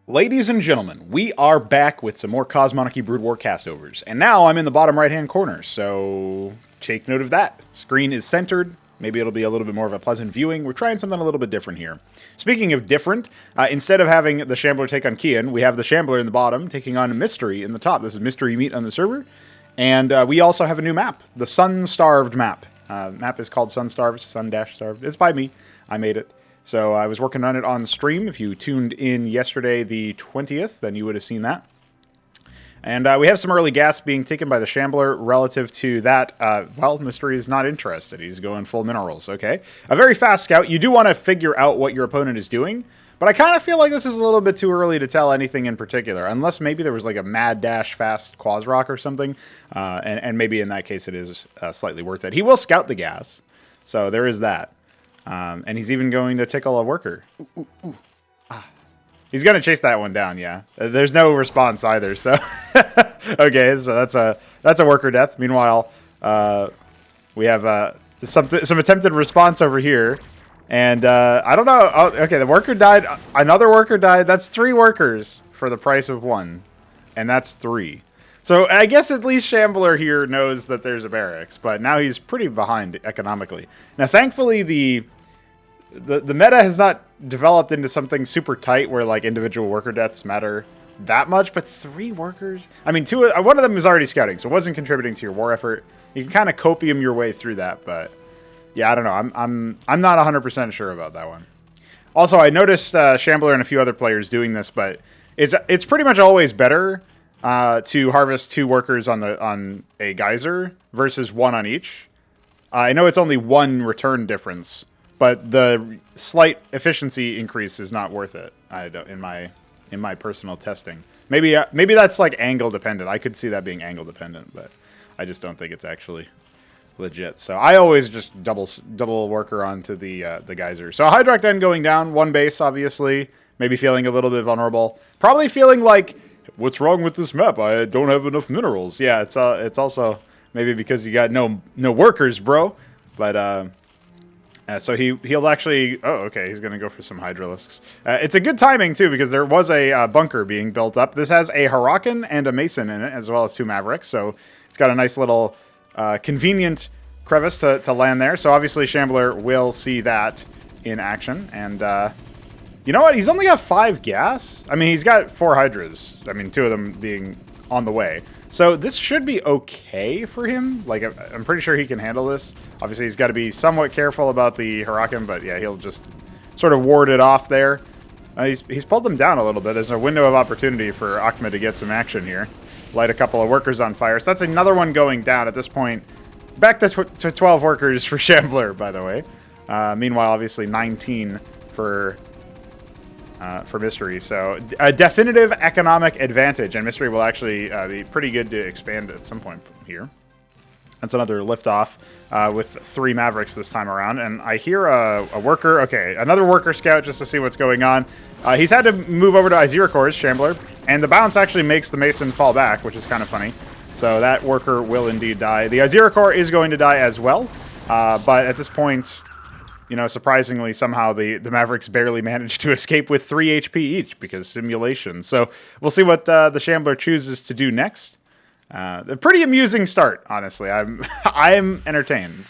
Ladies and gentlemen, we are back with some more Cosmonarchy Brood War castovers, and now I'm in the bottom right-hand corner, so take note of that. Screen is centered. Maybe it'll be a little bit more of a pleasant viewing. We're trying something a little bit different here. Speaking of different, instead of having the Shambler take on Kian, we have the Shambler in the bottom taking on Mystery in the top. This is Mystery Meet on the server, and we also have a new map, the Sun-Starved map. Map is called Sun-Starved, Sun-Starved. It's by me. I made it. So I was working on it on stream. If you tuned in yesterday, the 20th, then you would have seen that. And we have some early gas being taken by the Shambler relative to that. Well, Mystery is not interested. He's going full minerals, okay? A very fast scout. You do want to figure out what your opponent is doing, but I kind of feel like this is a little bit too early to tell anything in particular, unless maybe there was like a mad dash fast Quasrock or something, and maybe in that case it is slightly worth it. He will scout the gas, so there is that. And he's even going to tickle a worker. Ooh, ooh, ooh. Ah. He's going to chase that one down, yeah. There's no response either, so... Okay, so that's a worker death. Meanwhile, we have some attempted response over here. And I don't know. Oh, okay, the worker died. Another worker died. That's 3 workers for the price of 1. And that's 3. So I guess at least Shambler here knows that there's a barracks, but now he's pretty behind economically. Now, thankfully, the meta has not developed into something super tight where like individual worker deaths matter that much, but 3 workers? I mean, one of them was already scouting, so it wasn't contributing to your war effort. You can kind of copium your way through that, but yeah, I don't know. I'm not 100% sure about that one. Also, I noticed Shambler and a few other players doing this, but it's pretty much always better to harvest 2 workers on a geyser versus 1 on each. I know it's only 1 return difference, but the slight efficiency increase is not worth it. In my personal testing. Maybe that's like angle dependent. I could see that being angle dependent, but I just don't think it's actually legit. So I always just double worker onto the geyser. So Hydrock Den going down, 1 base obviously, maybe feeling a little bit vulnerable, probably feeling like, what's wrong with this map? I don't have enough minerals. Yeah, it's also maybe because you got no workers, bro. But so he'll actually... Oh, okay, he's going to go for some Hydralisks. It's a good timing, too, because there was a bunker being built up. This has a Huracan and a Mason in it, as well as 2 Mavericks. So it's got a nice little convenient crevice to land there. So obviously Shambler will see that in action. And you know what? He's only got 5 gas. I mean, he's got 4 Hydras. I mean, 2 of them being on the way. So this should be okay for him. Like, I'm pretty sure he can handle this. Obviously, he's got to be somewhat careful about the Huracan, but yeah, he'll just sort of ward it off there. He's pulled them down a little bit. There's a window of opportunity for Ahmed to get some action here. Light a couple of workers on fire. So that's another one going down at this point. Back to 12 workers for Shambler, by the way. Meanwhile, obviously, 19 for Mystery. So a definitive economic advantage, and Mystery will actually be pretty good to expand at some point here. That's another liftoff with 3 Mavericks this time around. And I hear a worker. Okay, another worker scout just to see what's going on. He's had to move over to Iziracor's Shambler, and the bounce actually makes the Mason fall back, which is kind of funny. So that worker will indeed die. The Iziracor is going to die as well, but at this point... You know, surprisingly, somehow the Mavericks barely managed to escape with 3 HP each because simulation. So we'll see what the Shambler chooses to do next. A pretty amusing start, honestly. I'm entertained,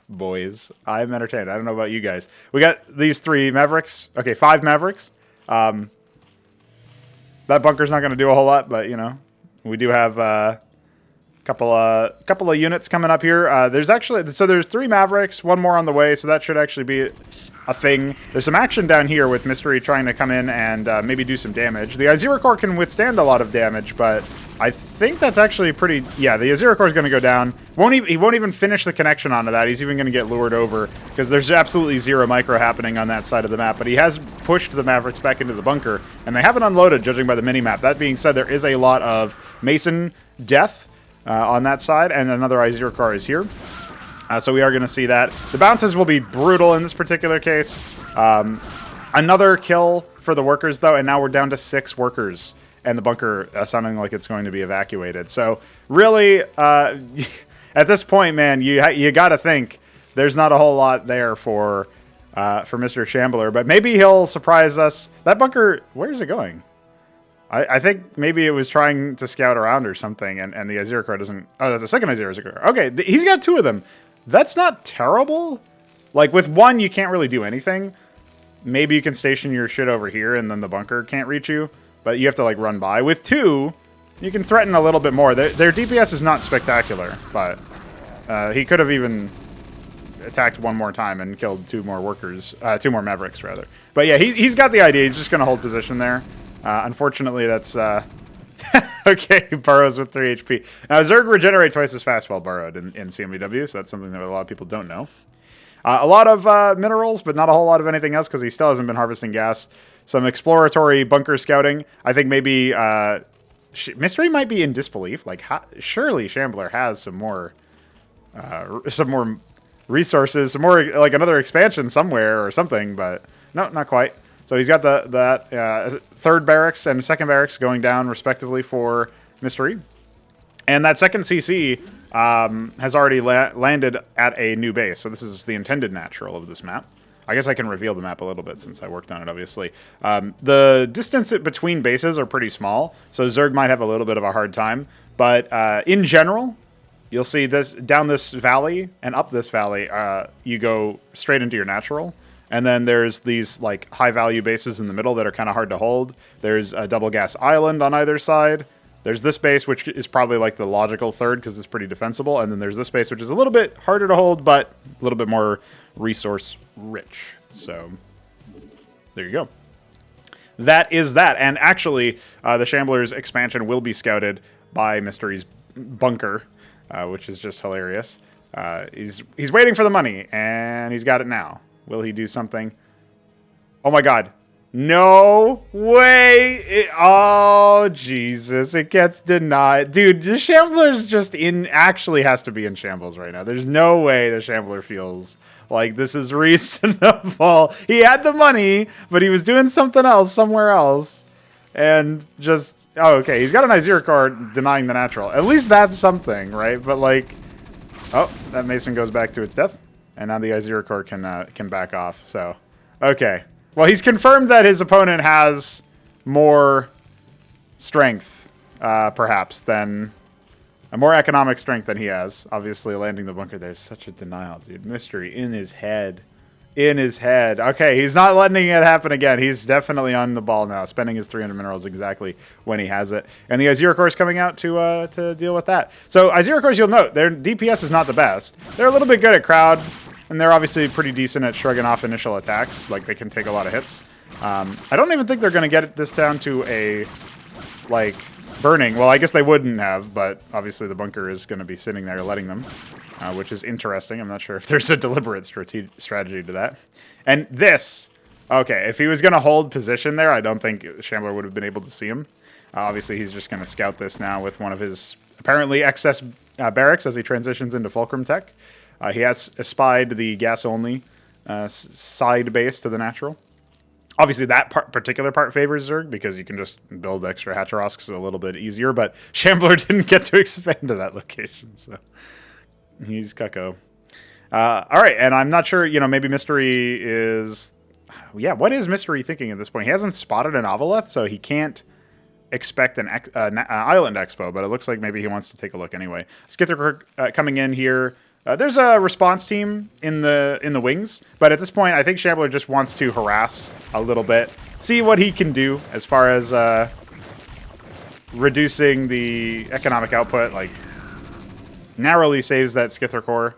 boys. I'm entertained. I don't know about you guys. We got these 3 Mavericks. Okay, 5 Mavericks. That bunker's not going to do a whole lot, but, you know, we do have... couple of units coming up here. There's 3 Mavericks, 1 more on the way, so that should actually be a thing. There's some action down here with Mystery trying to come in and maybe do some damage. The Iziracor can withstand a lot of damage, but I think that's actually pretty... Yeah, the Iziracor is going to go down. He won't even finish the connection onto that. He's even going to get lured over because there's absolutely 0 micro happening on that side of the map, but he has pushed the Mavericks back into the bunker, and they haven't unloaded, judging by the mini-map. That being said, there is a lot of Mason death on that side, and another Iziracor is here. So we are going to see that. The bounces will be brutal in this particular case. Another kill for the workers, though, and now we're down to 6 workers, and the bunker sounding like it's going to be evacuated. So really, at this point, man, you got to think there's not a whole lot there for Mr. Shambler, but maybe he'll surprise us. That bunker, where is it going? I think maybe it was trying to scout around or something, and the Azir card doesn't... Oh, that's a second Azir card. Okay, he's got 2 of them. That's not terrible. Like, with 1, you can't really do anything. Maybe you can station your shit over here, and then the bunker can't reach you. But you have to, like, run by. With 2, you can threaten a little bit more. Their DPS is not spectacular, but he could have even attacked 1 more time and killed 2 more workers. 2 more Mavericks, rather. But yeah, he's got the idea. He's just going to hold position there. Unfortunately, that's... okay, burrows with 3 HP. Now, Zerg regenerates twice as fast while burrowed in CMBW, so that's something that a lot of people don't know. A lot of minerals, but not a whole lot of anything else because he still hasn't been harvesting gas. Some exploratory bunker scouting. I think maybe Mystery might be in disbelief. Like, surely Shambler has some more resources, some more, like another expansion somewhere or something, but no, not quite. So he's got that 3rd barracks and 2nd barracks going down respectively for Mystery. And that 2nd CC has already landed at a new base. So this is the intended natural of this map. I guess I can reveal the map a little bit since I worked on it, obviously. The distance between bases are pretty small, so Zerg might have a little bit of a hard time. But in general, you'll see this down this valley and up this valley, you go straight into your natural. And then there's these like high-value bases in the middle that are kind of hard to hold. There's a double gas island on either side. There's this base, which is probably like the logical 3rd because it's pretty defensible. And then there's this base, which is a little bit harder to hold, but a little bit more resource-rich. So there you go. That is that. And actually, the Shambler's expansion will be scouted by Mystery's bunker, which is just hilarious. He's waiting for the money, and he's got it now. Will he do something? Oh my god. No way. Oh, Jesus. It gets denied. Dude, the Shambler's just actually has to be in shambles right now. There's no way the Shambler feels like this is reasonable. He had the money, but he was doing something else somewhere else. And just... Oh, okay. He's got an Azir card denying the natural. At least that's something, right? But like... Oh, that Mason goes back to its death. And now the Azir core can back off. So, okay. Well, he's confirmed that his opponent has more strength, perhaps, than... a more economic strength than he has. Obviously, landing the bunker there is such a denial, dude. Mystery in his head. In his head. Okay, he's not letting it happen again. He's definitely on the ball now, spending his 300 minerals exactly when he has it. And the Azir core is coming out to deal with that. So, Azir cores, you'll note, their DPS is not the best. They're a little bit good at crowd, and they're obviously pretty decent at shrugging off initial attacks. Like, they can take a lot of hits. I don't even think they're going to get this down to a, like... burning. Well, I guess they wouldn't have, but obviously the bunker is going to be sitting there letting them, which is interesting. I'm not sure if there's a deliberate strategy to that. And this, okay, if he was going to hold position there, I don't think Shambler would have been able to see him. Obviously, he's just going to scout this now with one of his apparently excess barracks as he transitions into Fulcrum Tech. He has espied the gas-only side base to the natural. Obviously, that particular part favors Zerg because you can just build extra Hatcherosks a little bit easier, but Shambler didn't get to expand to that location, so he's cucko. All right, and I'm not sure, maybe Mystery is... Yeah, what is Mystery thinking at this point? He hasn't spotted an Avaleth, so he can't expect an Island Expo, but it looks like maybe he wants to take a look anyway. Skither coming in here... there's a response team in the wings, but at this point, I think Shambler just wants to harass a little bit, see what he can do as far as reducing the economic output. Like, narrowly saves that Skither core.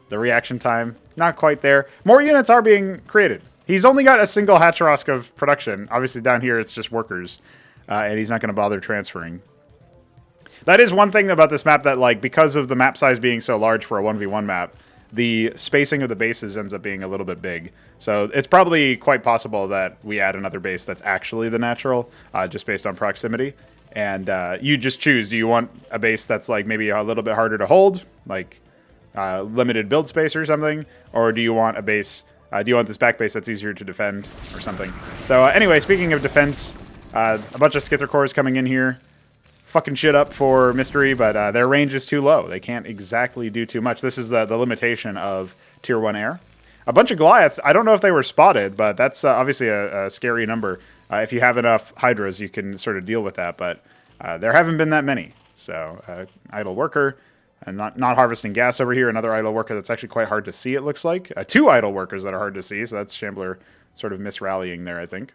The reaction time, not quite there. More units are being created. He's only got a single Hatcherosk of production. Obviously, down here, it's just workers, and he's not going to bother transferring. That is one thing about this map that, like, because of the map size being so large for a 1v1 map, the spacing of the bases ends up being a little bit big. So it's probably quite possible that we add another base that's actually the natural, just based on proximity. And you just choose, do you want a base that's, like, maybe a little bit harder to hold, like limited build space or something? Or do you want a base, do you want this back base that's easier to defend or something? So anyway, speaking of defense, a bunch of Skither cores coming in here. Fucking shit up for Mystery, but their range is too low. They can't exactly do too much. This is the limitation of Tier 1 air. A bunch of Goliaths. I don't know if they were spotted, but that's obviously a scary number. If you have enough Hydras, you can sort of deal with that, but there haven't been that many. So idle worker, and not harvesting gas over here. Another idle worker that's actually quite hard to see, it looks like. 2 idle workers that are hard to see, so that's Shambler sort of misrallying there, I think.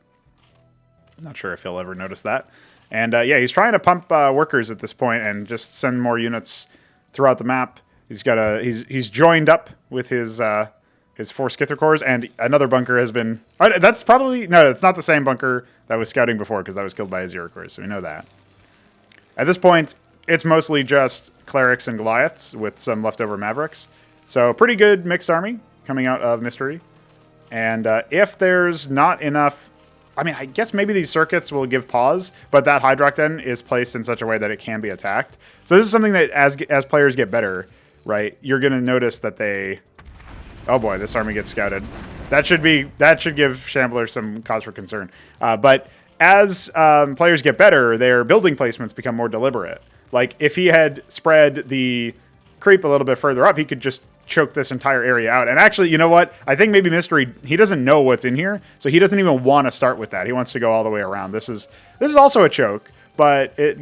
Not sure if he'll ever notice that. And yeah, he's trying to pump workers at this point and just send more units throughout the map. He's joined up with his 4 Skither cores, and another bunker has been... that's probably... No, it's not the same bunker that was scouting before, because that was killed by a 0 core, so we know that. At this point, it's mostly just clerics and Goliaths with some leftover Mavericks. So pretty good mixed army coming out of Mystery. And if there's not enough... I mean, I guess maybe these circuits will give pause, but that Hydrock is placed in such a way that it can be attacked. So this is something that as players get better, right, you're going to notice that they... Oh boy, this army gets scouted. That should give Shambler some cause for concern. But as players get better, their building placements become more deliberate. Like, if he had spread the creep a little bit further up, he could just choke this entire area out. And actually, you know what? I think maybe Mystery, he doesn't know what's in here, so he doesn't even want to start with that. He wants to go all the way around. This is also a choke, but it,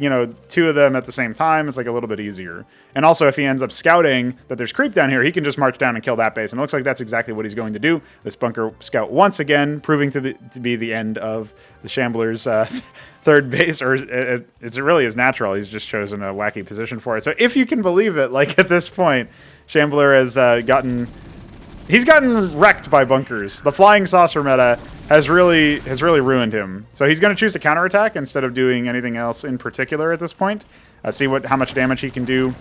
2 of them at the same time is like a little bit easier. And also, if he ends up scouting that there's creep down here, he can just march down and kill that base. And it looks like that's exactly what he's going to do. This bunker scout once again, proving to be the end of the Shambler's third base, or it really is natural. He's just chosen a wacky position for it. So if you can believe it, like at this point, Shambler has gotten wrecked by bunkers. The flying saucer meta has really ruined him. So he's going to choose to counterattack instead of doing anything else in particular at this point. See how much damage he can do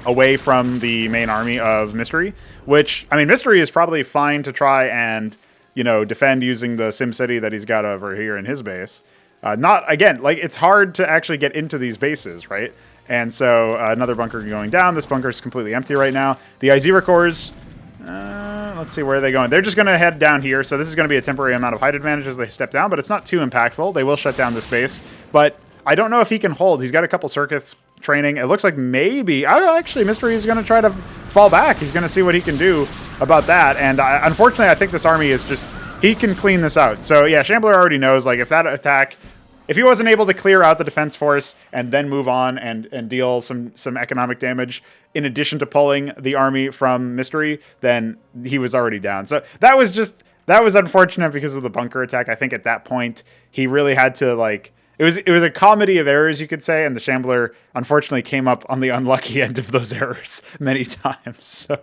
away from the main army of Mystery. Which, I mean, Mystery is probably fine to try and defend using the SimCity that he's got over here in his base. It's hard to actually get into these bases, right? And so another bunker going down. This bunker is completely empty right now. The Izira cores, let's see, where are they going? They're just going to head down here. So this is going to be a temporary amount of height advantage as they step down, but it's not too impactful. They will shut down this base, but I don't know if he can hold. He's got a couple circuits training. It looks like maybe... actually, Mystery is going to try to fall back. He's going to see what he can do about that. And unfortunately, I think this army is just... He can clean this out. So yeah, Shambler already knows, like, if that attack... If he wasn't able to clear out the defense force and then move on and deal some economic damage in addition to pulling the army from Mystery, then he was already down. So that was unfortunate because of the bunker attack. I think at that point he really had to, like, it was a comedy of errors, you could say, and the Shambler unfortunately came up on the unlucky end of those errors many times. So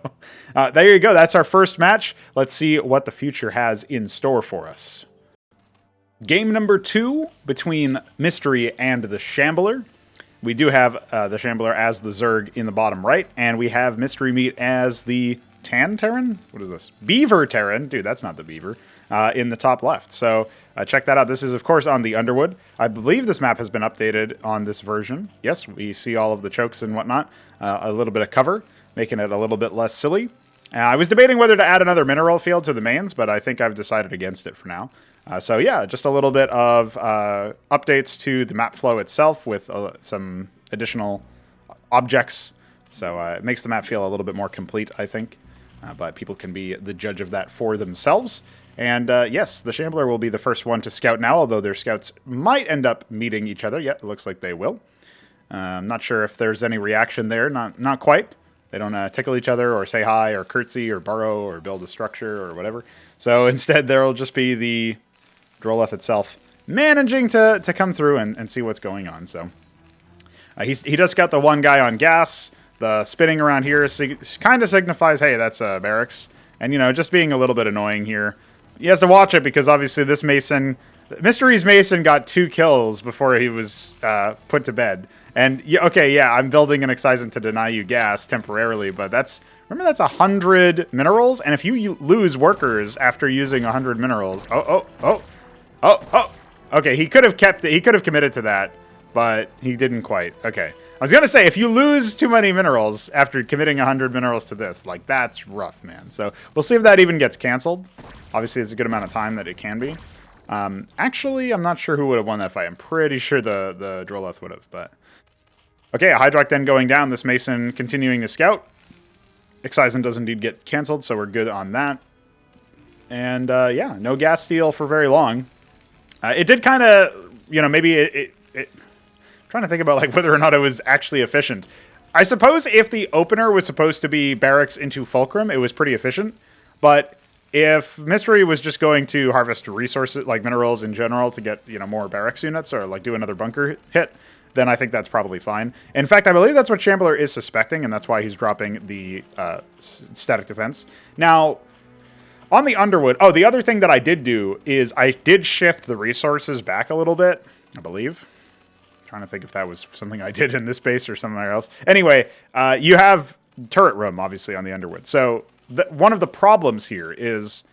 there you go. That's our first match. Let's see what the future has in store for us. Game number 2 between Mystery and the Shambler. We do have the Shambler as the Zerg in the bottom right, and we have Mystery Meat as the Tan Terran? What is this? Beaver Terran. Dude, that's not the Beaver. In the top left. So check that out. This is, of course, on the Underwood. I believe this map has been updated on this version. Yes, we see all of the chokes and whatnot. A little bit of cover, making it a little bit less silly. I was debating whether to add another mineral field to the mains, but I think I've decided against it for now. So yeah, just a little bit of updates to the map flow itself with some additional objects. So it makes the map feel a little bit more complete, I think. But people can be the judge of that for themselves. And yes, the Shambler will be the first one to scout now, although their scouts might end up meeting each other. Yeah, it looks like they will. I'm not sure if there's any reaction there. Not quite. They don't tickle each other or say hi or curtsy or burrow or build a structure or whatever. So instead, there will just be the Droleth itself managing to come through and see what's going on. So he does scout the one guy on gas. The spinning around here kind of signifies, hey, that's barracks. And, just being a little bit annoying here. He has to watch it because obviously this Mason, Mystery's Mason got 2 kills before he was put to bed. And, I'm building an excision to deny you gas temporarily, but remember that's 100 minerals? And if you lose workers after using 100 minerals, okay, he could have kept it, he could have committed to that, but he didn't quite. Okay. I was going to say, if you lose too many minerals after committing 100 minerals to this, like, that's rough, man. So we'll see if that even gets canceled. Obviously, it's a good amount of time that it can be. Actually, I'm not sure who would have won that fight. I'm pretty sure the Droleth would have, but... Okay, a Hydrock then going down. This Mason continuing to scout. Excision does indeed get canceled, so we're good on that. And, yeah, no gas steal for very long. It did kind of, maybe trying to think about like whether or not it was actually efficient. I suppose if the opener was supposed to be barracks into Fulcrum, it was pretty efficient. But if Mystery was just going to harvest resources, like minerals in general, to get more barracks units or like do another bunker hit, then I think that's probably fine. In fact, I believe that's what Shambler is suspecting, and that's why he's dropping the static defense. Now, on the Underwood, the other thing that I did do is I did shift the resources back a little bit, I believe. Trying to think if that was something I did in this base or somewhere else. Anyway, you have turret room, obviously, on the Underwood. So one of the problems here is,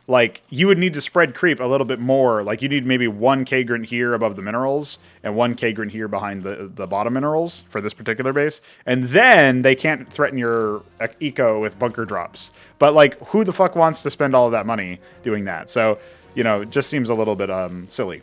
like, you would need to spread creep a little bit more. Like, you need maybe 1 Kagrant here above the minerals and 1 Kagrant here behind the bottom minerals for this particular base. And then they can't threaten your eco with bunker drops. But, like, who the fuck wants to spend all of that money doing that? So, it just seems a little bit silly.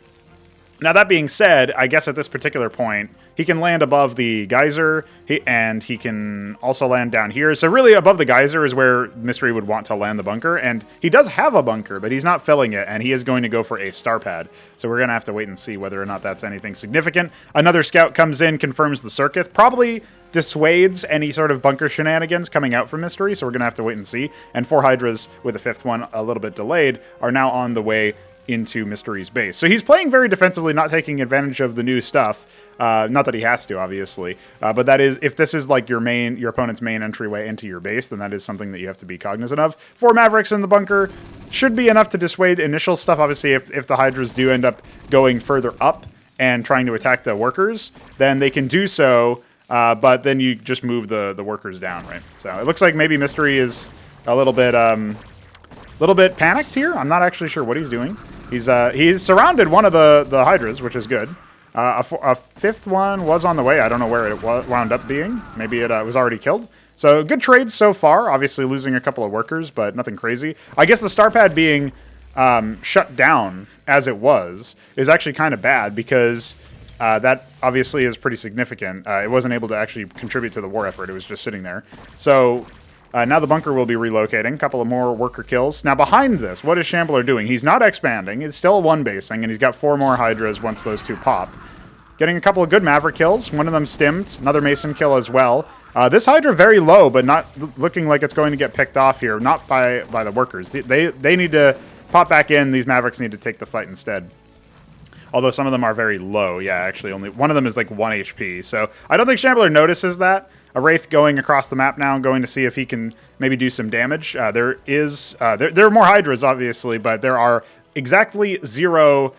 Now, that being said, I guess at this particular point, he can land above the geyser, and he can also land down here. So really, above the geyser is where Mystery would want to land the bunker, and he does have a bunker, but he's not filling it, and he is going to go for a star pad. So we're going to have to wait and see whether or not that's anything significant. Another scout comes in, confirms the circuit, probably dissuades any sort of bunker shenanigans coming out from Mystery, so we're going to have to wait and see. And 4 Hydras, with a 5th one a little bit delayed, are now on the way into Mystery's base. So he's playing very defensively, not taking advantage of the new stuff. Not that he has to, obviously. But that is, if this is like your opponent's main entryway into your base, then that is something that you have to be cognizant of. 4 Mavericks in the bunker should be enough to dissuade initial stuff. Obviously, if the Hydras do end up going further up and trying to attack the workers, then they can do so. But then you just move the workers down, right? So it looks like maybe Mystery is a little bit panicked here. I'm not actually sure what he's doing. He's surrounded one of the Hydras, which is good. A 5th one was on the way. I don't know where it wound up being. Maybe it was already killed. So good trades so far. Obviously losing a couple of workers, but nothing crazy. I guess the star pad being shut down as it was is actually kind of bad because that obviously is pretty significant. It wasn't able to actually contribute to the war effort. It was just sitting there. So now the bunker will be relocating. A couple of more worker kills. Now behind this, what is Shambler doing? He's not expanding. He's still 1-basing, and he's got 4 more Hydras once those 2 pop. Getting a couple of good Maverick kills. One of them stimmed. Another Mason kill as well. This Hydra very low, but not looking like it's going to get picked off here. Not by the workers. They need to pop back in. These Mavericks need to take the fight instead. Although some of them are very low. Yeah, actually only one of them is like 1 HP. So I don't think Shambler notices that. A Wraith going across the map now, going to see if he can maybe do some damage. There are more Hydras, obviously, but there are exactly zero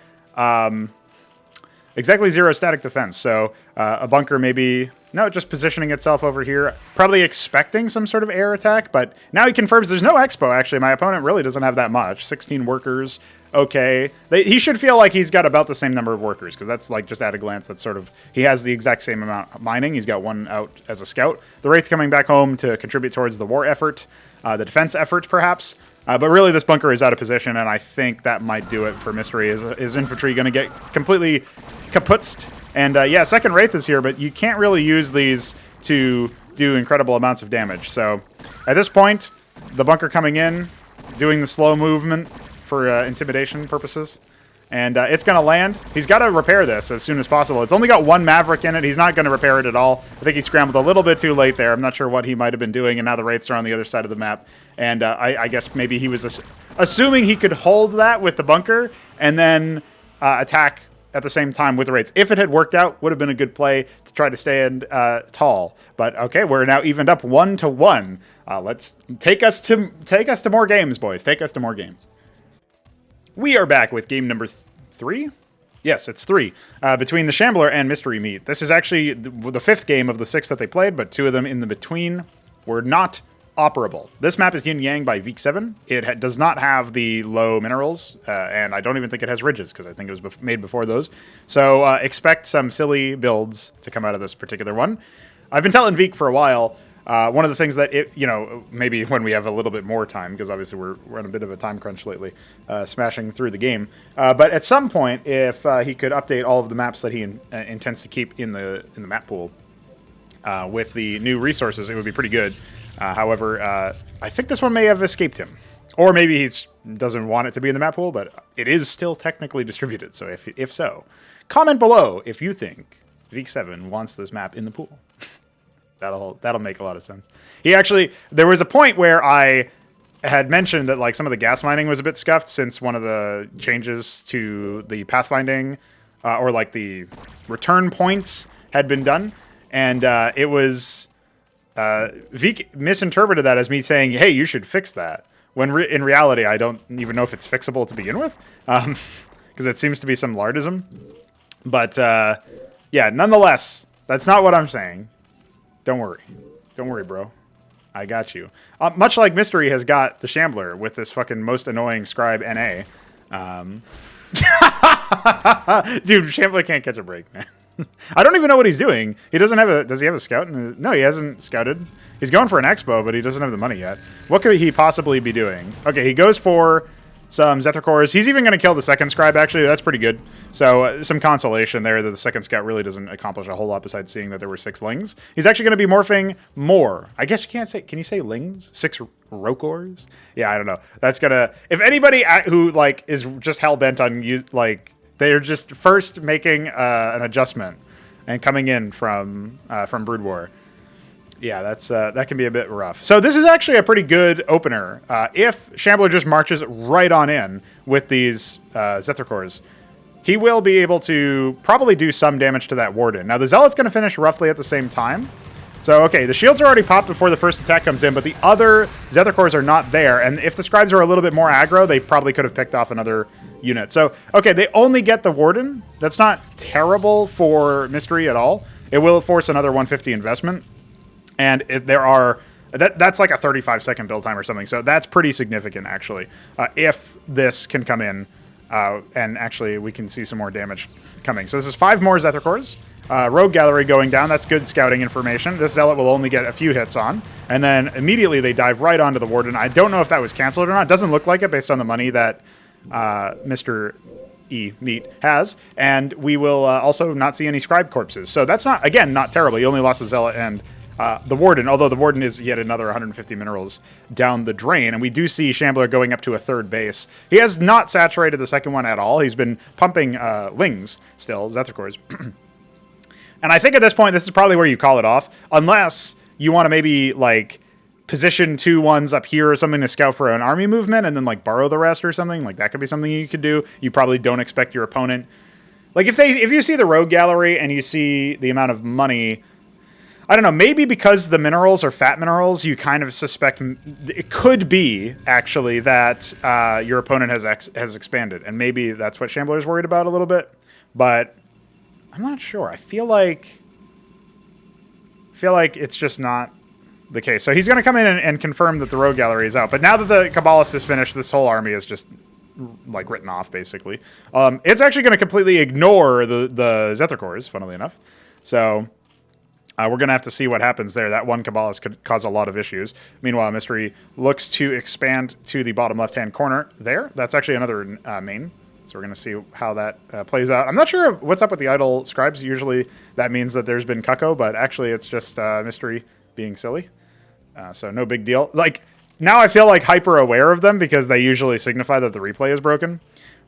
static defense. So a bunker maybe, no, just positioning itself over here, probably expecting some sort of air attack, but now he confirms there's no expo, actually. My opponent really doesn't have that much. 16 workers, okay. He should feel like he's got about the same number of workers, because that's like just at a glance, that's sort of, he has the exact same amount of mining. He's got 1 out as a scout. The Wraith coming back home to contribute towards the war effort, the defense effort, perhaps. But really, this bunker is out of position, and I think that might do it for Mystery. Is infantry going to get completely kaputzed? And yeah, second Wraith is here, but you can't really use these to do incredible amounts of damage. So at this point, the bunker coming in, doing the slow movement for intimidation purposes. And it's going to land. He's got to repair this as soon as possible. It's only got 1 Maverick in it. He's not going to repair it at all. I think he scrambled a little bit too late there. I'm not sure what he might have been doing, and now the Wraiths are on the other side of the map. And I guess maybe he was assuming he could hold that with the bunker and then attack at the same time with the Wraiths. If it had worked out, would have been a good play to try to stand tall. But okay, we're now evened up 1-1. Let's take us to more games, boys. Take us to more games. We are back with game number 3. Yes, it's 3. Between the Shambler and Mystery meet. This is actually the 5th game of the 6 that they played, but 2 of them in the between were not operable. This map is Yin Yang by Veek 7. It does not have the low minerals, and I don't even think it has ridges, because I think it was made before those. So expect some silly builds to come out of this particular one. I've been telling Veek for a while, one of the things that maybe when we have a little bit more time, because obviously we're on a bit of a time crunch lately, smashing through the game. But at some point, if he could update all of the maps that he intends to keep in the map pool with the new resources, it would be pretty good. However, I think this one may have escaped him. Or maybe he doesn't want it to be in the map pool, but it is still technically distributed. So if so, comment below if you think Veek7 wants this map in the pool. That'll make a lot of sense. There was a point where I had mentioned that like some of the gas mining was a bit scuffed since one of the changes to the pathfinding or like the return points had been done, and it was Veek misinterpreted that as me saying, "Hey, you should fix that." When in reality, I don't even know if it's fixable to begin with, because it seems to be some lardism. But yeah, nonetheless, that's not what I'm saying. Don't worry, bro. I got you. Much like Mystery has got the Shambler with this fucking most annoying scribe NA. Dude, Shambler can't catch a break, man. I don't even know what he's doing. He doesn't have a... Does he have a scout? No, he hasn't scouted. He's going for an expo, but he doesn't have the money yet. What could he possibly be doing? Okay, he goes for some Zethar cores. He's even going to kill the second scribe, actually. That's pretty good. So some consolation there that the second scout really doesn't accomplish a whole lot besides seeing that there were 6 lings. He's actually going to be morphing more. I guess you can't say... Can you say lings? 6 rokors? Yeah, I don't know. That's going to... If anybody who, like, is just hell-bent on, like... They're just first making an adjustment and coming in from Brood War. Yeah, that can be a bit rough. So this is actually a pretty good opener. If Shambler just marches right on in with these Zethar cores, he will be able to probably do some damage to that Warden. Now the Zealot's going to finish roughly at the same time. So, okay, the shields are already popped before the first attack comes in, but the other Zethar cores are not there. And if the scribes are a little bit more aggro, they probably could have picked off another unit. So, okay, they only get the Warden. That's not terrible for Mystery at all. It will force another 150 investment. And that's like a 35-second build time or something. So that's pretty significant, actually, if this can come in. And actually, we can see some more damage coming. So this is 5 more Zethar cores. Rogue Gallery going down. That's good scouting information. This Zealot will only get a few hits on. And then immediately they dive right onto the Warden. I don't know if that was canceled or not. It doesn't look like it based on the money that Mr. E. Meat has. And we will also not see any Scribe corpses. So that's not, again, not terrible. You only lost the Zealot and the Warden, although the Warden is yet another 150 minerals down the drain. And we do see Shambler going up to a 3rd base. He has not saturated the second one at all. He's been pumping lings still, Zethar cores. And I think at this point, this is probably where you call it off. Unless you want to maybe, like, position 2 ones up here or something to scout for an army movement and then, like, borrow the rest or something. Like, that could be something you could do. You probably don't expect your opponent... Like, if you see the Rogue Gallery and you see the amount of money... I don't know, maybe because the minerals are fat minerals, you kind of suspect... It could be, actually, that your opponent has expanded. And maybe that's what Shambler's worried about a little bit. But... I'm not sure. I feel like it's just not the case. So he's going to come in and confirm that the Rogue Gallery is out. But now that the Kabbalist is finished, this whole army is just like written off, basically. It's actually going to completely ignore the Zethar cores, funnily enough. So we're going to have to see what happens there. That one Kabbalist could cause a lot of issues. Meanwhile, Mystery looks to expand to the bottom left-hand corner there. That's actually another main. So we're going to see how that plays out. I'm not sure what's up with the idle scribes. Usually that means that there's been cucko, but actually it's just Mystery being silly. So no big deal. Like, now I feel like hyper aware of them because they usually signify that the replay is broken.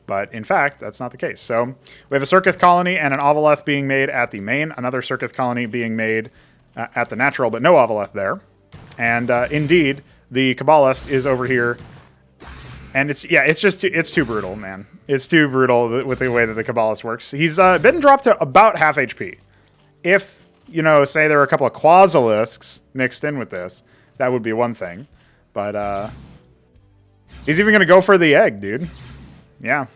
But in fact, that's not the case. So we have a Circuith colony and an Ovaleth being made at the main. Another Circuith colony being made at the natural, but no Ovaleth there. And indeed, the Kabbalist is over here. And it's too brutal, man. It's too brutal with the way that the Kabbalist works. He's been dropped to about half HP. If, say there were a couple of Quasilisks mixed in with this, that would be one thing. But he's even going to go for the egg, dude. Yeah.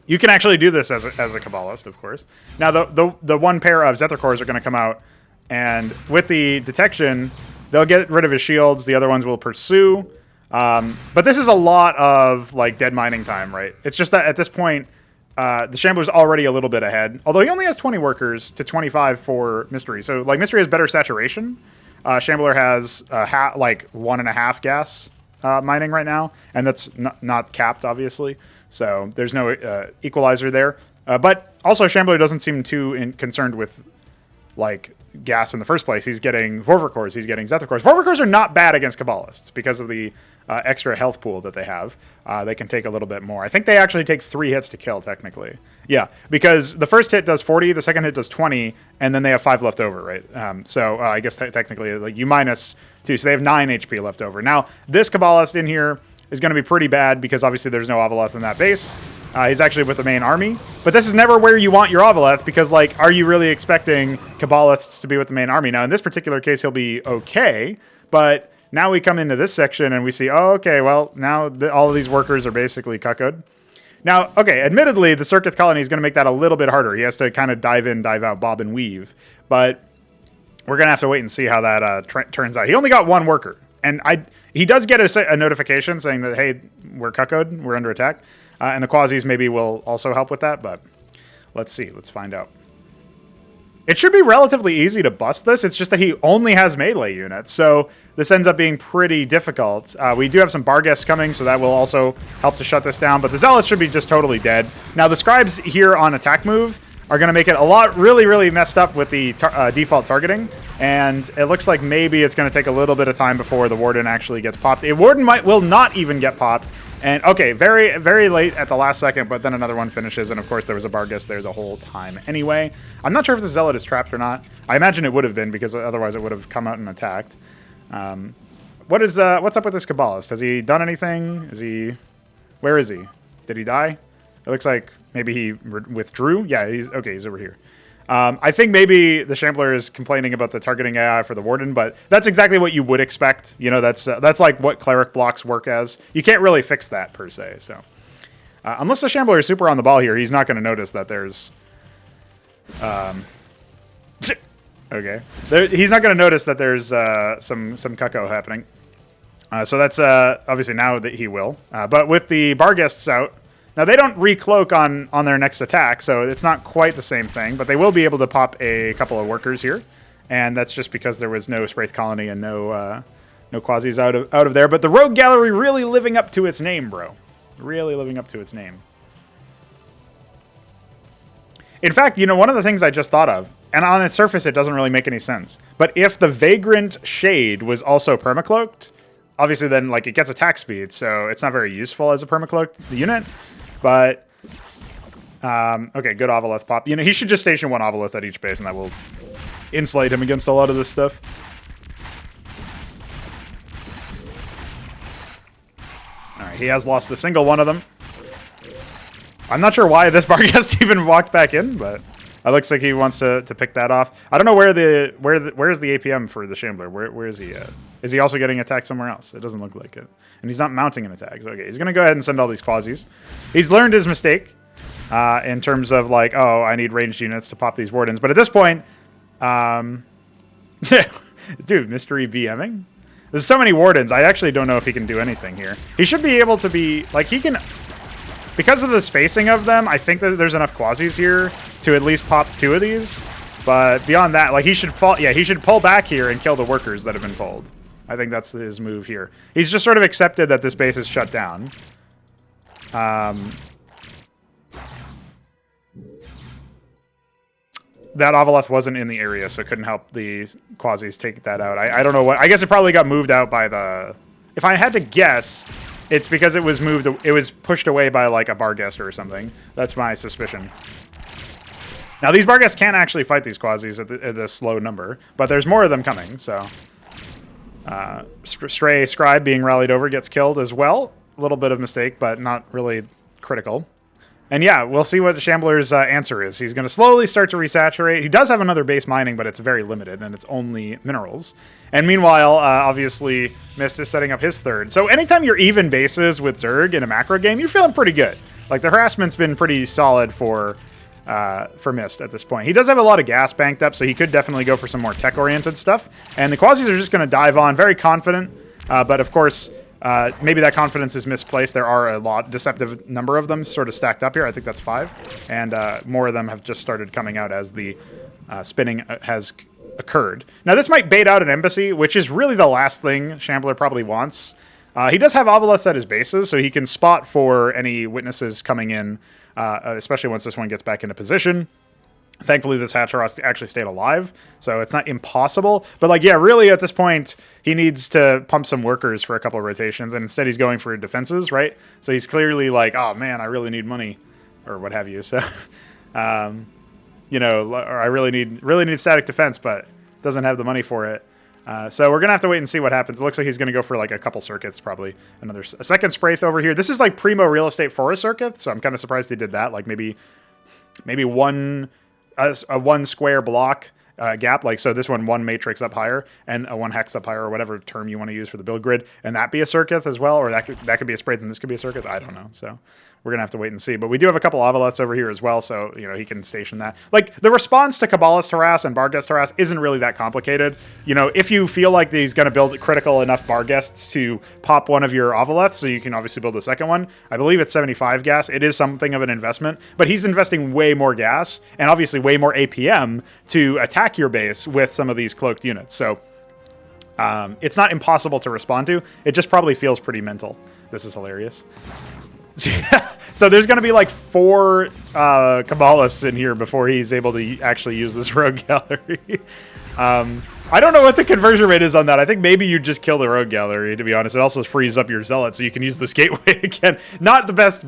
You can actually do this as a Kabbalist, of course. Now, the one pair of Zethar cores are going to come out, and with the detection, they'll get rid of his shields. The other ones will pursue. But this is a lot of like dead mining time, right? It's just that at this point, the Shambler's already a little bit ahead. Although he only has 20 workers to 25 for Mystery. So like Mystery has better saturation. Shambler has like 1.5 gas mining right now, and that's not capped, obviously. So there's no equalizer there. But also Shambler doesn't seem too concerned with like gas in the first place. He's getting Vorvercores, he's getting Zethicores. Vorvercores are not bad against Kabbalists because of the extra health pool that they have. They can take a little bit more. I think they actually take 3 hits to kill, technically. Yeah, because the first hit does 40, the second hit does 20, and then they have 5 left over, right? So I guess technically, like, you minus 2, so they have 9 HP left over. Now, this Kabbalist in here is going to be pretty bad because obviously there's no Avaleth in that base. He's actually with the main army. But this is never where you want your Avaleth because, like, are you really expecting Kabbalists to be with the main army? Now, in this particular case, he'll be okay, but now we come into this section and we see, oh, okay, well, now all of these workers are basically cuckoed. Now, okay, admittedly, the Circuit Colony is going to make that a little bit harder. He has to kind of dive in, dive out, bob and weave. But we're going to have to wait and see how that turns out. He only got 1 worker. And he does get a notification saying that, hey, we're cuckoed, we're under attack. And the Quasis maybe will also help with that, but let's see. Let's find out. It should be relatively easy to bust this. It's just that he only has melee units, so this ends up being pretty difficult. We do have some Barghests coming, so that will also help to shut this down, but the Zealots should be just totally dead. Now, the Scribes here on attack move are going to make it a lot really messed up with the default targeting, and it looks like maybe it's going to take a little bit of time before the Warden actually gets popped. A Warden will not even get popped. And, okay, very late at the last second, but then another one finishes, and of course there was a Barghest there the whole time anyway. I'm not sure if the Zealot is trapped or not. I imagine it would have been, because otherwise it would have come out and attacked. What's up with this Kabbalist? Has he done anything? Where is he? Did he die? It looks like maybe he withdrew. Yeah, he's over here. I think maybe the Shambler is complaining about the targeting AI for the Warden, but that's exactly what you would expect. You know, that's like what Cleric blocks work as. You can't really fix that, per se. So, unless the Shambler is super on the ball here, he's not going to notice that there's... okay. He's not going to notice that there's some cucko happening. So that's obviously now that he will. But with the Barghests out... Now, they don't recloak on their next attack, so it's not quite the same thing, but they will be able to pop a couple of workers here, and that's just because there was no Spraith Colony and no Quasis out of there. But the Rogue Gallery really living up to its name, bro. Really living up to its name. In fact, you know, one of the things I just thought of, and on its surface it doesn't really make any sense, but if the Vagrant Shade was also permacloaked, obviously then, like, it gets attack speed, so it's not very useful as a permacloaked unit. But, okay, good Avaleth pop. You know, he should just station 1 Avaleth at each base, and that will insulate him against a lot of this stuff. Alright, he has lost a single one of them. I'm not sure why this Barghest even walked back in, but it looks like he wants to pick that off. I don't know where is the APM for the Shambler? Where is he at? Is he also getting attacked somewhere else? It doesn't look like it. And he's not mounting an attack. So, okay, he's going to go ahead and send all these Quasis. He's learned his mistake in terms of, like, oh, I need ranged units to pop these Wardens. But at this point, dude, mystery BMing? There's so many Wardens, I actually don't know if he can do anything here. He should be able to be, like, he can... Because of the spacing of them, I think that there's enough Quasis here to at least pop 2 of these. But beyond that, like, he should pull back here and kill the workers that have been pulled. I think that's his move here. He's just sort of accepted that this base is shut down. That Avaleth wasn't in the area, so it couldn't help the Quasis take that out. I don't know what... I guess it probably got moved out by the... If I had to guess, it's because it was moved... It was pushed away by, like, a Barghest or something. That's my suspicion. Now, these Barghests can't actually fight these Quasis at this slow number, but there's more of them coming, so... Stray Scribe being rallied over gets killed as well. A little bit of mistake, but not really critical. And yeah, we'll see what Shambler's answer is. He's going to slowly start to resaturate. He does have another base mining, but it's very limited, and it's only minerals. And meanwhile, obviously, Mist is setting up his 3rd. So anytime you're even bases with Zerg in a macro game, you're feeling pretty good. Like, the harassment's been pretty solid for Mist at this point. He does have a lot of gas banked up, so he could definitely go for some more tech-oriented stuff. And the Quasis are just going to dive on, very confident. But of course, maybe that confidence is misplaced. There are a deceptive number of them sort of stacked up here. I think that's 5. And more of them have just started coming out as the spinning has occurred. Now, this might bait out an embassy, which is really the last thing Shambler probably wants. He does have Avaleths at his bases, so he can spot for any witnesses coming in, especially once this one gets back into position. Thankfully, this Hatteras actually stayed alive, so it's not impossible. But, like, yeah, really at this point, he needs to pump some workers for a couple of rotations, and instead he's going for defenses, right? So he's clearly like, oh, man, I really need money, or what have you. So, you know, or I really need static defense, but doesn't have the money for it. So we're going to have to wait and see what happens. It looks like he's going to go for, like, a couple circuits, probably. A second Spraith over here. This is, like, primo real estate for a circuit, so I'm kind of surprised he did that. Like, maybe one... a one square block gap, like so this one matrix up higher and a one hex up higher, or whatever term you want to use for the build grid, and that be a circuit as well, or that could be a Spraith and this could be a circuit. I don't know. So we're gonna have to wait and see. But we do have a couple Avaleths over here as well, so you know he can station that. Like the response to Kabbalist Harass and Barghest Harass isn't really that complicated. You know, if you feel like he's gonna build critical enough Barghests to pop one of your Avaleths, so you can obviously build the second one. I believe it's 75 gas. It is something of an investment, but he's investing way more gas and obviously way more APM to attack your base with some of these cloaked units. So it's not impossible to respond to. It just probably feels pretty mental. This is hilarious. So there's going to be like 4 Kabbalists in here before he's able to actually use this rogue gallery. I don't know what the conversion rate is on that. I think maybe you just kill the rogue gallery, to be honest. It also frees up your zealot so you can use this gateway again. Not the best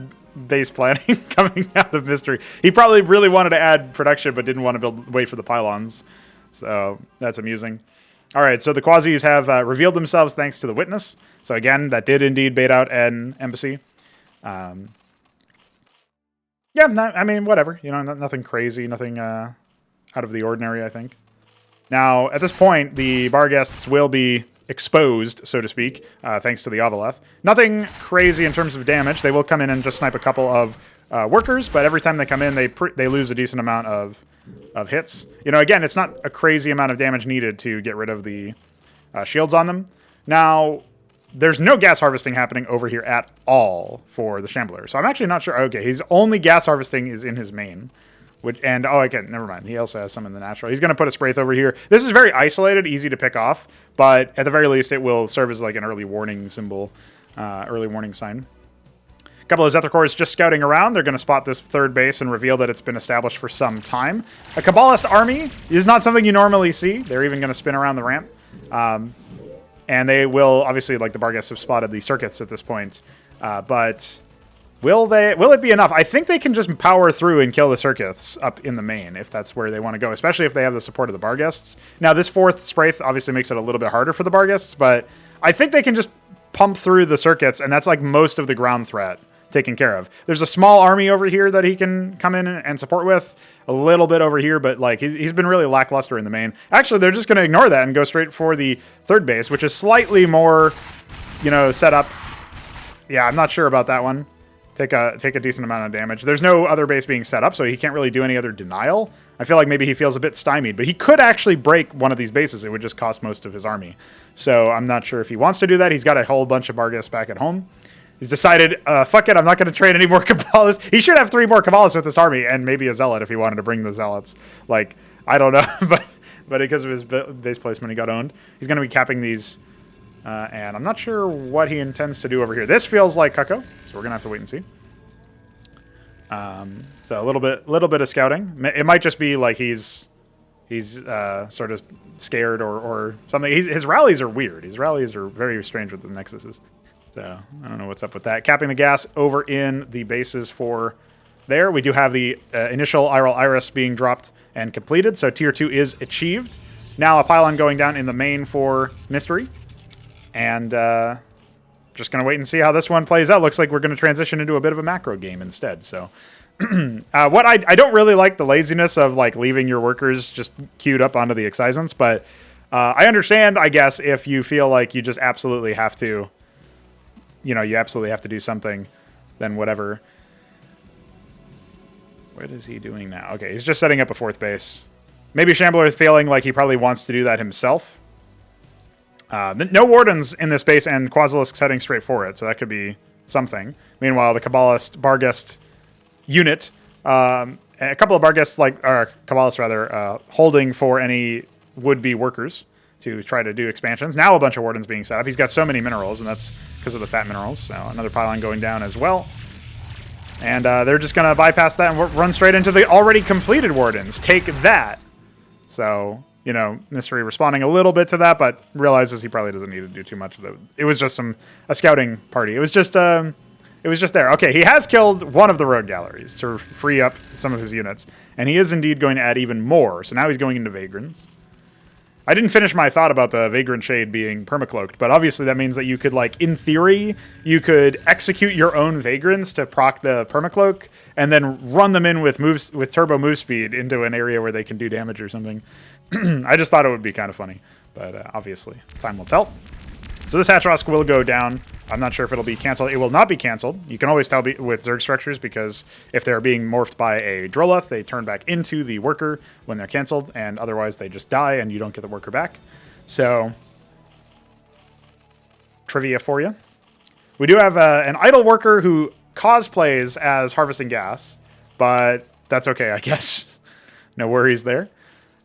base planning coming out of Mystery. He probably really wanted to add production but didn't want to wait for the pylons. So that's amusing. All right, so the Quasis have revealed themselves thanks to the Witness. So again, that did indeed bait out an embassy. Yeah, I mean, whatever. You know, nothing crazy, nothing out of the ordinary, I think. Now, at this point, the Barghests will be exposed, so to speak, thanks to the Avaleth. Nothing crazy in terms of damage. They will come in and just snipe a couple of workers, but every time they come in, they lose a decent amount of hits. You know, again, it's not a crazy amount of damage needed to get rid of the shields on them. Now, there's no gas harvesting happening over here at all for the Shambler. So I'm actually not sure. Okay, his only gas harvesting is in his main. Okay, never mind. He also has some in the natural. He's going to put a Spraith over here. This is very isolated, easy to pick off, but at the very least, it will serve as like an early warning symbol, early warning sign. A couple of Zethar cores just scouting around. They're going to spot this third base and reveal that it's been established for some time. A Kabbalist army is not something you normally see. They're even going to spin around the ramp. And they will, obviously, like the Barghests have spotted the circuits at this point. But will it be enough? I think they can just power through and kill the circuits up in the main, if that's where they want to go, especially if they have the support of the Barghests. Now, this fourth Spraith obviously makes it a little bit harder for the Barghests, but I think they can just pump through the circuits, and that's like most of the ground threat taken care of. There's a small army over here that he can come in and support with, a little bit over here, but like he's been really lackluster in the main. Actually, they're just going to ignore that and go straight for the third base, which is slightly more, you know, set up. Yeah, I'm not sure about that one. Take a decent amount of damage. There's no other base being set up, so he can't really do any other denial. I feel like maybe he feels a bit stymied, but he could actually break one of these bases. It would just cost most of his army. So I'm not sure if he wants to do that. He's got a whole bunch of Barghests back at home. He's decided, fuck it, I'm not going to train any more Kabbalists. He should have 3 more Kabbalists with this army, and maybe a Zealot if he wanted to bring the Zealots. Like, I don't know, but because of his base placement, he got owned. He's going to be capping these, and I'm not sure what he intends to do over here. This feels like Cucko, so we're going to have to wait and see. So a little bit of scouting. It might just be like he's sort of scared or something. His rallies are weird. His rallies are very strange with the Nexuses. So I don't know what's up with that. Capping the gas over in the bases for there. We do have the initial Iral Iris being dropped and completed. So tier 2 is achieved. Now a pylon going down in the main for Mystery. And just going to wait and see how this one plays out. Looks like we're going to transition into a bit of a macro game instead. So what I don't really like the laziness of like leaving your workers just queued up onto the excisants. But I understand, I guess, if you feel like you just absolutely have to, you know, you absolutely have to do something, then whatever. What is he doing now? Okay, he's just setting up a 4th base. Maybe Shambler is feeling like he probably wants to do that himself. No Wardens in this base, and Quasilisk's heading straight for it, so that could be something. Meanwhile, the Kabbalist Barghest unit, a couple of Barghests, or Kabbalists rather, holding for any would-be workers to try to do expansions. Now a bunch of Wardens being set up. He's got so many minerals, and that's because of the fat minerals. So another pylon going down as well. And they're just going to bypass that and run straight into the already completed Wardens. Take that. So, you know, Mystery responding a little bit to that, but realizes he probably doesn't need to do too much of it. It was just a scouting party. It was just there. Okay, he has killed one of the rogue galleries to free up some of his units. And he is indeed going to add even more. So now he's going into Vagrants. I didn't finish my thought about the Vagrant Shade being permacloaked, but obviously that means that you could, like, in theory, you could execute your own Vagrants to proc the permacloak, and then run them in with turbo move speed into an area where they can do damage or something. I just thought it would be kind of funny, but obviously, time will tell. So this Hatrosk will go down. I'm not sure if it'll be canceled. It will not be canceled. You can always tell with Zerg structures, because if they're being morphed by a Droleth, they turn back into the worker when they're canceled, and otherwise they just die and you don't get the worker back. So, trivia for you. We do have an idle worker who cosplays as Harvesting Gas, but that's okay, I guess. No worries there.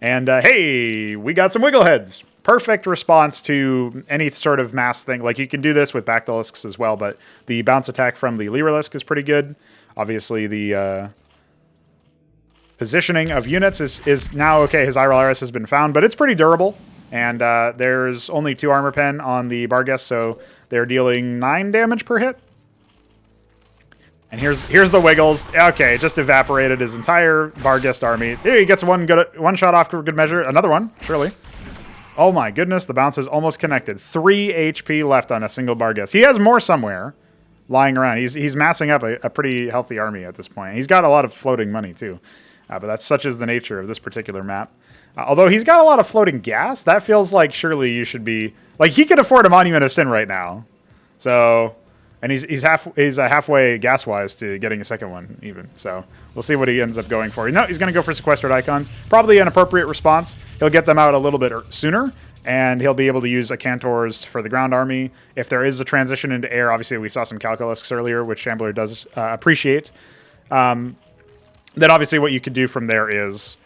And hey, we got some Wiggleheads. Perfect response to any sort of mass thing. Like, you can do this with Bactylisks as well, but the bounce attack from the Lyrilusk is pretty good. Obviously, the positioning of units is now okay. His Iris has been found, but it's pretty durable. And there's only 2 armor pen on the Barghest, so they're dealing 9 damage per hit. And here's the Wiggles. Okay, just evaporated his entire Barghest army. There, he gets one shot off for good measure. Another one, surely. Oh my goodness, the bounce is almost connected. 3 HP left on a single Barghest. He has more somewhere lying around. He's massing up a pretty healthy army at this point. He's got a lot of floating money too. But that's such is the nature of this particular map. Although he's got a lot of floating gas, that feels like surely you should be... Like, he could afford a Monument of Sin right now. So... And he's halfway gas-wise to getting a second one, even. So we'll see what he ends up going for. No, he's going to go for Sequestered Icons. Probably an appropriate response. He'll get them out a little bit sooner, and he'll be able to use Acantors for the ground army. If there is a transition into air, obviously we saw some Calculusks earlier, which Shambler does appreciate. Then obviously what you could do from there is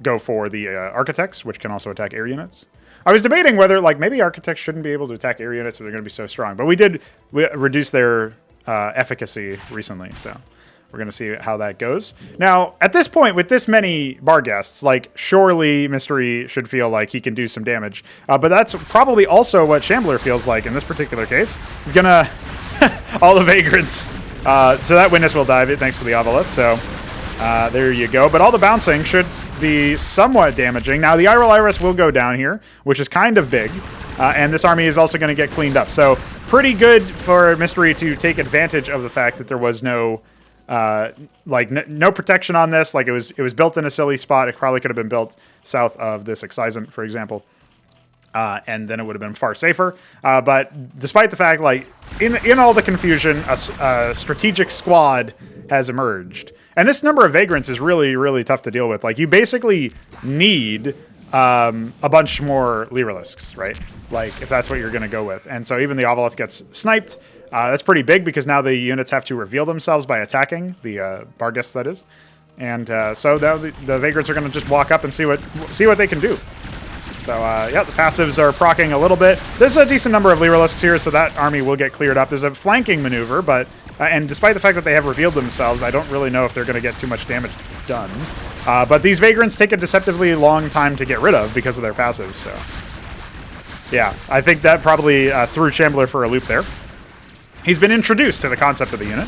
go for the Architects, which can also attack air units. I was debating whether, like, maybe Architects shouldn't be able to attack air units if they're going to be so strong. But we did reduce their efficacy recently, so we're going to see how that goes. Now, at this point, with this many Barghests, like, surely Mystery should feel like he can do some damage. But that's probably also what Shambler feels like in this particular case. He's going to... all the Vagrants. So that Witness will dive it thanks to the Ovolith, so there you go. But all the bouncing should... be somewhat damaging. Now, the Iris will go down here, which is kind of big, and this army is also going to get cleaned up. So, pretty good for Mystery to take advantage of the fact that there was no, no protection on this. Like, it was built in a silly spot. It probably could have been built south of this Excisant, for example, and then it would have been far safer. But despite the fact, like, in all the confusion, a strategic squad has emerged. And this number of Vagrants is really, really tough to deal with. Like, you basically need a bunch more Lyrilusks, right? Like, if that's what you're going to go with. And so even the Ovolith gets sniped. That's pretty big because now the units have to reveal themselves by attacking, the Barghest, that is. And so now the Vagrants are going to just walk up and see what they can do. So, yeah, the passives are proccing a little bit. There's a decent number of Lyrilusks here, so that army will get cleared up. There's a flanking maneuver, but... and despite the fact that they have revealed themselves, I don't really know if they're going to get too much damage done. But these Vagrants take a deceptively long time to get rid of because of their passives, so... Yeah, I think that probably threw Shambler for a loop there. He's been introduced to the concept of the unit,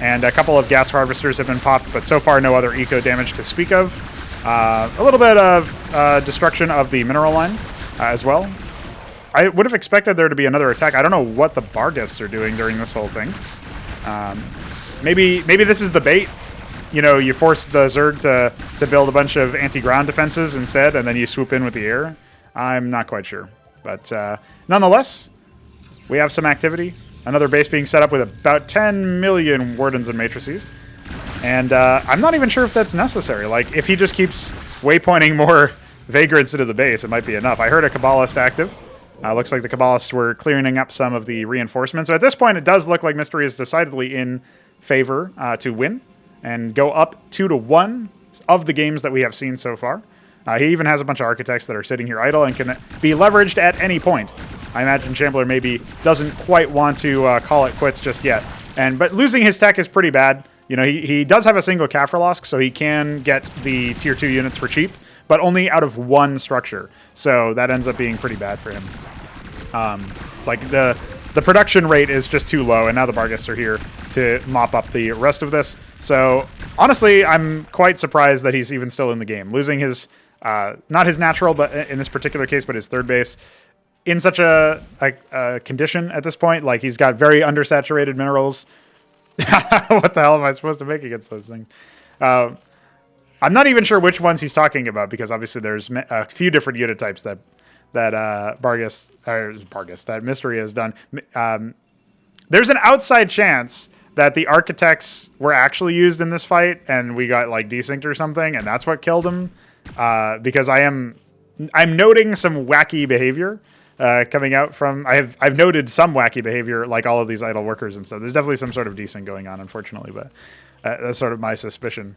and a couple of Gas Harvesters have been popped, but so far no other eco damage to speak of. A little bit of destruction of the mineral line as well. I would have expected there to be another attack. I don't know what the Barghests are doing during this whole thing. Maybe this is the bait. You know, you force the Zerg to build a bunch of anti-ground defenses instead, and then you swoop in with the air. I'm not quite sure. But nonetheless, we have some activity. Another base being set up with about 10 million Wardens and Matrices. And I'm not even sure if that's necessary. Like, if he just keeps waypointing more Vagrants into the base, it might be enough. I heard a Kabbalist active. Looks like the Kabbalists were clearing up some of the reinforcements. So at this point, it does look like Mystery is decidedly in favor to win and go up 2-1 of the games that we have seen so far. He even has a bunch of Architects that are sitting here idle and can be leveraged at any point. I imagine Shambler maybe doesn't quite want to call it quits just yet. But losing his tech is pretty bad. You know, he does have a single Kaffirlosk, so he can get the tier 2 units for cheap, but only out of one structure. So that ends up being pretty bad for him. Like the production rate is just too low, and now the Barghest are here to mop up the rest of this. So honestly, I'm quite surprised that he's even still in the game. Losing his, not his natural, but in this particular case, but his third base in such a condition at this point. Like, he's got very undersaturated minerals. What the hell am I supposed to make against those things? I'm not even sure which ones he's talking about, because obviously there's a few different unit types that that Mystery has done. There's an outside chance that the Architects were actually used in this fight, and we got like desynced or something, and that's what killed him. Because I'm noting some wacky behavior coming out from. I've noted some wacky behavior, like all of these idle workers and stuff. There's definitely some sort of desync going on, unfortunately, but that's sort of my suspicion.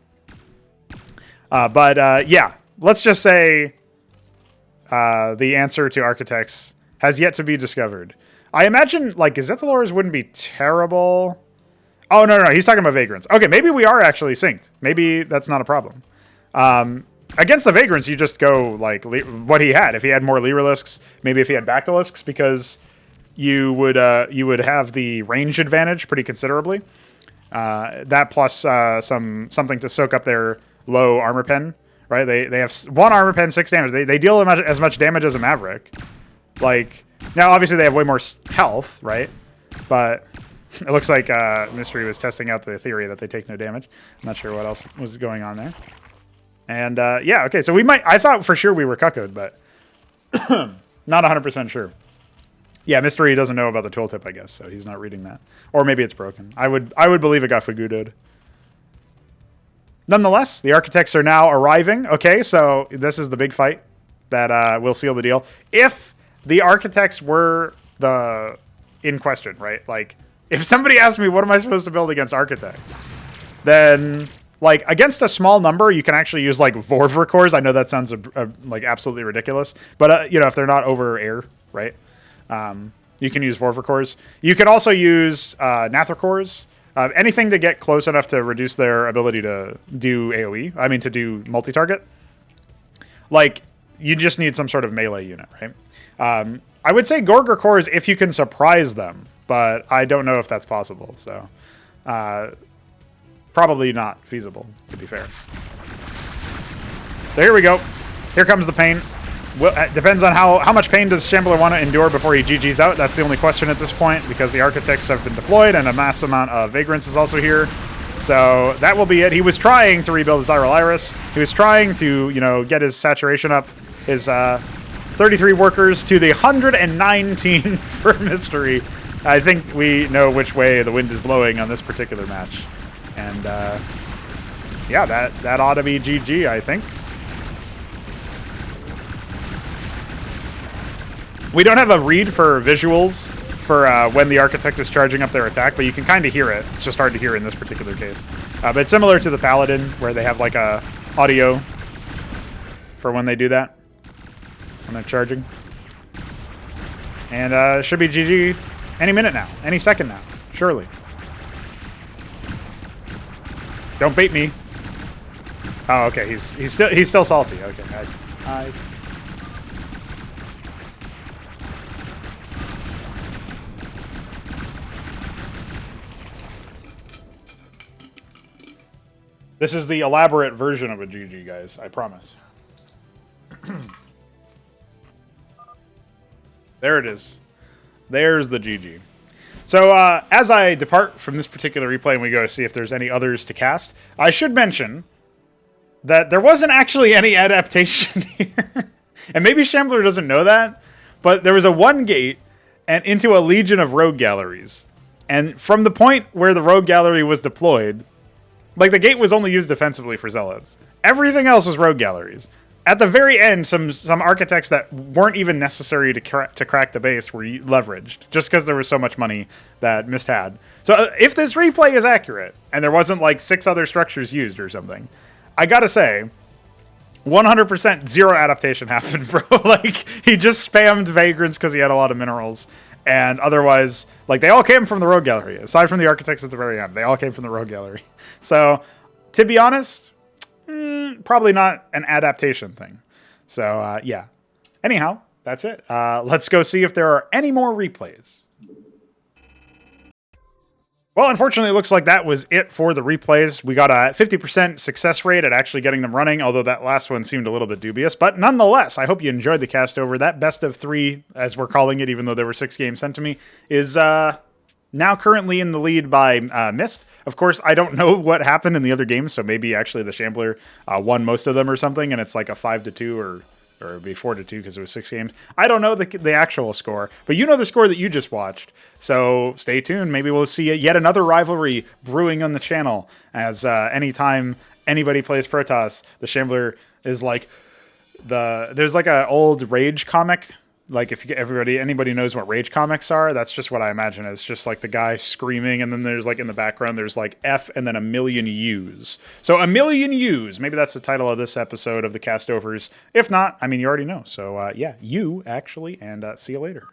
Yeah, let's just say the answer to Architects has yet to be discovered. I imagine, like, Gazithalors wouldn't be terrible. Oh, no, he's talking about Vagrants. Okay, maybe we are actually synced. Maybe that's not a problem. Against the Vagrants, you just go, like, what he had. If he had more Lyrilisks, maybe if he had Bactylisks, because you would have the range advantage pretty considerably. That plus something to soak up their low armor pen, right? They have 1 armor pen, 6 damage. They deal as much damage as a Maverick. Like, now obviously they have way more health, right? But it looks like Mystery was testing out the theory that they take no damage. I'm not sure what else was going on there. And yeah, okay, so I thought for sure we were cuckoed, but not 100% sure. Yeah, Mystery doesn't know about the tooltip, I guess, so he's not reading that. Or maybe it's broken. I would believe it got Fagudoed. Nonetheless, the Architects are now arriving. Okay, so this is the big fight that will seal the deal. If the Architects were in question, right? Like, if somebody asked me, what am I supposed to build against Architects? Then, like, against a small number, you can actually use, like, Vorvor cores. I know that sounds, like, absolutely ridiculous. But, you know, if they're not over air, right? You can use Vorvor cores. You can also use Nathra cores. Anything to get close enough to reduce their ability to do AoE. I mean, to do multi-target. Like, you just need some sort of melee unit, right? I would say Gorger cores if you can surprise them, but I don't know if that's possible. So, probably not feasible, to be fair. So here we go. Here comes the pain. Well, it depends on how much pain does Shambler want to endure before he GG's out. That's the only question at this point, because the Architects have been deployed and a mass amount of Vagrants is also here. So that will be it. He was trying to rebuild his Iral Iris. He was trying to, you know, get his saturation up, his 33 workers to the 119 for Mystery. I think we know which way the wind is blowing on this particular match. And yeah, that ought to be GG, I think. We don't have a read for visuals for when the Architect is charging up their attack, but you can kind of hear it. It's just hard to hear in this particular case. But it's similar to the Paladin, where they have like a audio for when they do that, when they're charging. And should be GG any minute now, any second now, surely. Don't bait me. Oh, okay, he's still salty. Okay, nice. This is the elaborate version of a GG, guys. I promise. There it is. There's the GG. So as I depart from this particular replay and we go to see if there's any others to cast, I should mention that there wasn't actually any adaptation here. And maybe Shambler doesn't know that, but there was a 1 gate and into a legion of rogue galleries. And from the point where the rogue gallery was deployed, like, the gate was only used defensively for zealots. Everything else was rogue galleries. At the very end, some Architects that weren't even necessary to crack the base were leveraged, just because there was so much money that Mist had. So if this replay is accurate, and there wasn't like 6 other structures used or something, I gotta say, 100% zero adaptation happened, bro. Like, he just spammed Vagrants because he had a lot of minerals. And otherwise, like, they all came from the Rogue Gallery. Aside from the Architects at the very end, they all came from the Rogue Gallery. So, to be honest, probably not an adaptation thing. So, yeah. Anyhow, that's it. Let's go see if there are any more replays. Well, unfortunately, it looks like that was it for the replays. We got a 50% success rate at actually getting them running, although that last one seemed a little bit dubious. But nonetheless, I hope you enjoyed the cast over. That best of 3, as we're calling it, even though there were 6 games sent to me, is now currently in the lead by Mist. Of course, I don't know what happened in the other games, so maybe actually the Shambler won most of them or something, and it's like a 5-2 or it'd be 4-2 because it was 6 games. I don't know the actual score, but you know the score that you just watched. So stay tuned. Maybe we'll see yet another rivalry brewing on the channel. As anytime anybody plays Protoss, the Shambler is like there's like an old Rage comic. Like if anybody knows what Rage comics are, that's just what I imagine. It's just like the guy screaming, and then there's like in the background there's like F and then a million U's. So a million U's. Maybe that's the title of this episode of the Castovers. If not, I mean you already know. So yeah, you actually, and see you later.